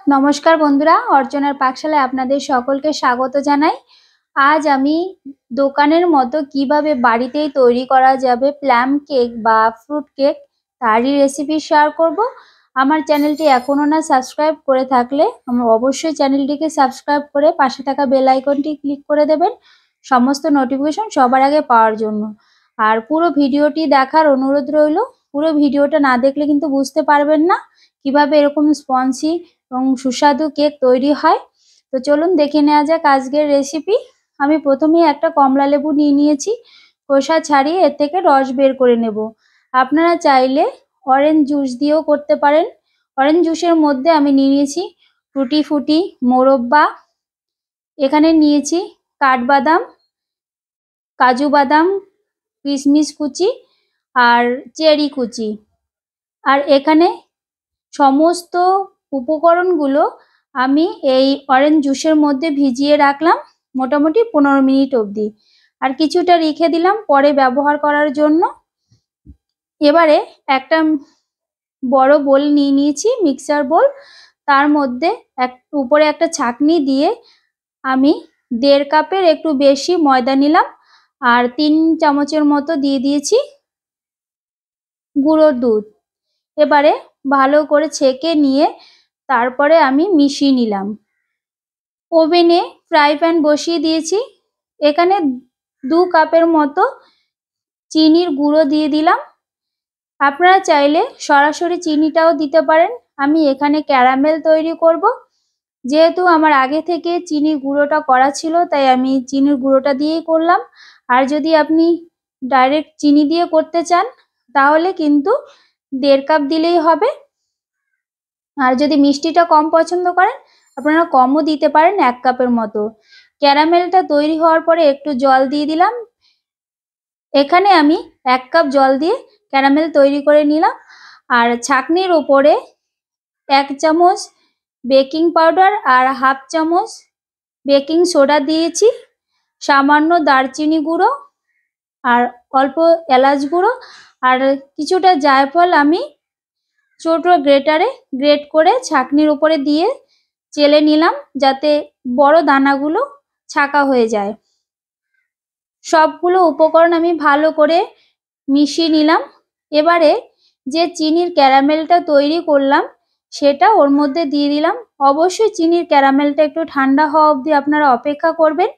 নমস্কার বন্ধুরা, অর্চনার পাকশালায় আপনাদের সকলকে স্বাগত জানাই। আজ আমি দোকানের মতো কিভাবে বাড়িতেই তৈরি করা যাবে প্লাম কেক বা ফ্রুট কেক তারই রেসিপি শেয়ার করব। আমার চ্যানেলটি এখনও না সাবস্ক্রাইব করে থাকলে অবশ্যই চ্যানেলটিকে সাবস্ক্রাইব করে পাশে থাকা বেল আইকনটি ক্লিক করে দেবেন সমস্ত নোটিফিকেশন সবার আগে পাওয়ার জন্য। আর পুরো ভিডিওটি দেখার অনুরোধ রইল। পুরো ভিডিওটা না দেখলে কিন্তু বুঝতে পারবেন না কিভাবে এরকম স্পঞ্জি এবং সুস্বাদু কেক তৈরি হয়। তো চলুন দেখে নেওয়া যাক আজকের রেসিপি। আমি প্রথমেই একটা কমলা লেবু নিয়ে নিয়েছি, খোসা ছাড়িয়ে এর থেকে রস বের করে নেব। আপনারা চাইলে অরেঞ্জ জুস দিয়েও করতে পারেন। অরেঞ্জ জুসের মধ্যে আমি নিয়ে নিয়েছি টুটি ফুটি, মোরব্বা, এখানে নিয়েছি কাঠবাদাম, কাজু বাদাম, কিশমিশ কুচি আর চেরি কুচি। আর এখানে সমস্ত উপকরণগুলো আমি এই অরেঞ্জ জুসের মধ্যে ভিজিয়ে রাখলাম মোটামুটি 15 মিনিট অবধি, আর কিছুটা রেখে দিলাম পরে ব্যবহার করার জন্য। এবারে একটা বড় বোল নিয়ে নিয়েছি, মিক্সার বোল। তার মধ্যে উপরে একটা ছাঁকনি দিয়ে আমি 1.5 কাপের একটু বেশি ময়দা নিলাম আর 3 চামচের মতো দিয়ে দিয়েছি গুঁড়ো দুধ। এবারে ভালো করে ছেঁকে নিয়ে তারপরে আমি মিশিয়ে নিলাম। ওভেনে ফ্রাই প্যান বসিয়ে দিয়েছি। এখানে 2 কাপের মতো চিনির গুঁড়ো দিয়ে দিলাম। আপনারা চাইলে সরাসরি চিনিটাও দিতে পারেন। আমি এখানে ক্যারামেল তৈরি করব। যেহেতু আমার আগে থেকে চিনির গুঁড়োটা করা ছিল তাই আমি চিনির গুঁড়োটা দিয়েই করলাম। আর যদি আপনি ডাইরেক্ট চিনি দিয়ে করতে চান তাহলে কিন্তু 1.5 কাপ দিলেই হবে। আর যদি মিষ্টিটা কম পছন্দ করেন আপনারা কমও দিতে পারেন, 1 কাপের মতো। ক্যারামেলটা তৈরি হওয়ার পরে একটু জল দিয়ে দিলাম। এখানে আমি 1 কাপ জল দিয়ে ক্যারামেল তৈরি করে নিলাম। আর ছাঁকনির ওপরে 1 চামচ বেকিং পাউডার আর 1/2 চামচ বেকিং সোডা দিয়েছি, সামান্য দারচিনি গুঁড়ো আর অল্প এলাচ গুঁড়ো আর কিছুটা জায়ফল আমি ছোট গ্রেটারে গ্রেট করে ছাঁকনির উপরে দিয়ে চেলে নিলাম যাতে বড় দানাগুলো ছাঁকা হয়ে যায়। সবগুলো উপকরণ আমি ভালো করে মিশিয়ে নিলাম। এবারে যে চিনির ক্যারামেলটা তৈরি করলাম সেটা ওর মধ্যে দিয়ে দিলাম। অবশ্যই চিনির ক্যারামেলটা একটু ঠান্ডা হওয়া অবধি আপনারা অপেক্ষা করবেন।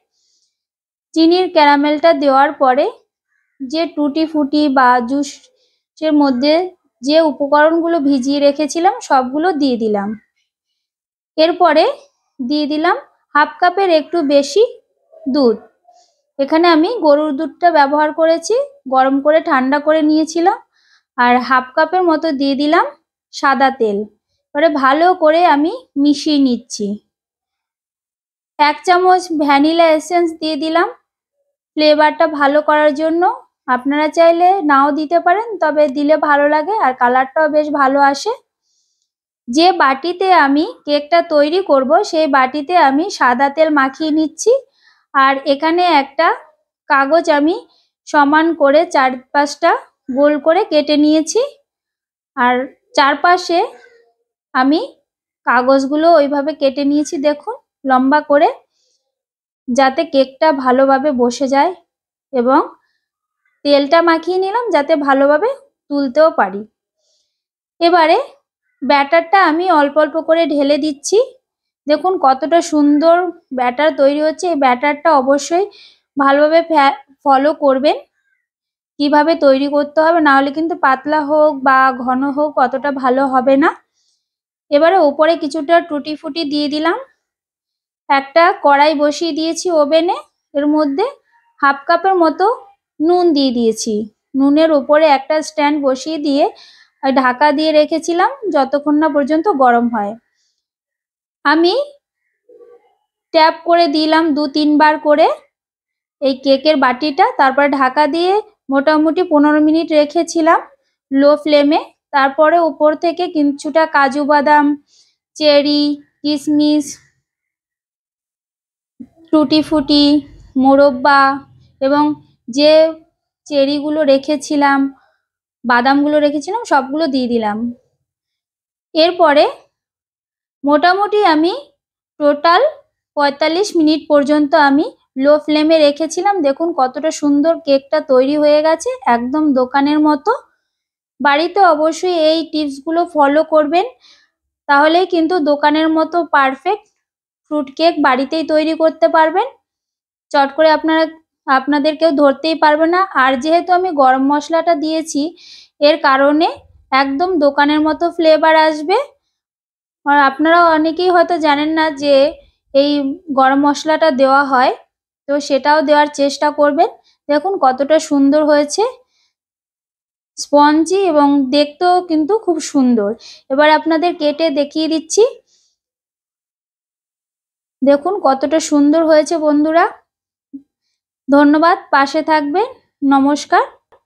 চিনির ক্যারামেলটা দেওয়ার পরে যে টুটি ফুটি বা জুসের মধ্যে যে উপকরণগুলো ভিজিয়ে রেখেছিলাম সবগুলো দিয়ে দিলাম। এরপরে দিয়ে দিলাম 1/2 কাপের একটু বেশি দুধ। এখানে আমি গরুর দুধটা ব্যবহার করেছি, গরম করে ঠান্ডা করে নিয়েছিলাম। আর 1/2 কাপের মতো দিয়ে দিলাম সাদা তেল। এবারে ভালো করে আমি মিশিয়ে নিচ্ছি। 1 চামচ ভ্যানিলা এসেন্স দিয়ে দিলাম ফ্লেভারটা ভালো করার জন্য। আপনারা চাইলে নাও দিতে পারেন, তবে দিলে ভালো লাগে আর কালারটাও বেশ ভালো আসে। যে বাটিতে আমি কেকটা তৈরি করব সেই বাটিতে আমি সাদা তেল মাখিয়ে নিচ্ছি। আর এখানে একটা কাগজ আমি সমান করে 4-5টা গোল করে কেটে নিয়েছি। আর চারপাশে আমি কাগজগুলো ওইভাবে কেটে নিয়েছি, দেখুন লম্বা করে, যাতে কেকটা ভালোভাবে বসে যায়। এবং তেলটা মাখিয়ে নিলাম যাতে ভালোভাবে তুলতেও পারি। এবারে ব্যাটারটা আমি অল্প অল্প করে ঢেলে দিচ্ছি। দেখুন কতটা সুন্দর ব্যাটার তৈরি হচ্ছে। এই ব্যাটারটা অবশ্যই ভালোভাবে ফলো করবেন কিভাবে তৈরি করতে হবে, না হলে কিন্তু পাতলা হোক বা ঘন হোক অতটা ভালো হবে না। এবারে ওপরে কিছুটা টুটি ফুটি দিয়ে দিলাম। একটা কড়াই বসিয়ে দিয়েছি ওভেনে, এর মধ্যে 1/2 কাপের মতো নুন দিয়ে দিয়েছি। নুনের উপরে একটা স্ট্যান্ড বসিয়ে দিয়ে ঢাকা দিয়ে রেখেছিলাম যতক্ষণ না পর্যন্ত গরম হয়। আমি ট্যাপ করে দিলাম 2-3 বার করে এই কেকের বাটিটা, তারপর ঢাকা দিয়ে মোটামুটি 15 মিনিট রেখেছিলাম লো ফ্লেমে। তারপরে উপর থেকে কিছুটা কাজু বাদাম, চেরি, কিশমিশ, টুটি ফুটি, মোরব্বা এবং যে চেরিগুলো রেখেছিলাম, বাদামগুলো রেখেছিলাম সবগুলো দিয়ে দিলাম। এরপরে মোটামুটি আমি টোটাল ৪৫ মিনিট পর্যন্ত আমি লো ফ্লেমে রেখেছিলাম। দেখুন কতটা সুন্দর কেকটা তৈরি হয়ে গেছে, একদম দোকানের মতো। বাড়িতে অবশ্যই এই টিপসগুলো ফলো করবেন, তাহলেই কিন্তু দোকানের মতো পারফেক্ট ফ্রুট কেক বাড়িতেই তৈরি করতে পারবেন। চট করে আপনাদের কেউ ধরতেই পারবে না। আর যেহেতু আমি গরম মশলাটা দিয়েছি, এর কারণে একদম দোকানের মতো ফ্লেভার আসবে। আর আপনারা অনেকেই হয়তো জানেন না যে এই গরম মশলাটা দেওয়া হয়, তো সেটাও দেওয়ার চেষ্টা করবেন। দেখুন কতটা সুন্দর হয়েছে, স্পঞ্জি এবং দেখতেও কিন্তু খুব সুন্দর। এবার আপনাদের কেটে দেখিয়ে দিচ্ছি। দেখুন কতটা সুন্দর হয়েছে বন্ধুরা। ধন্যবাদ, পাশে থাকবেন। নমস্কার।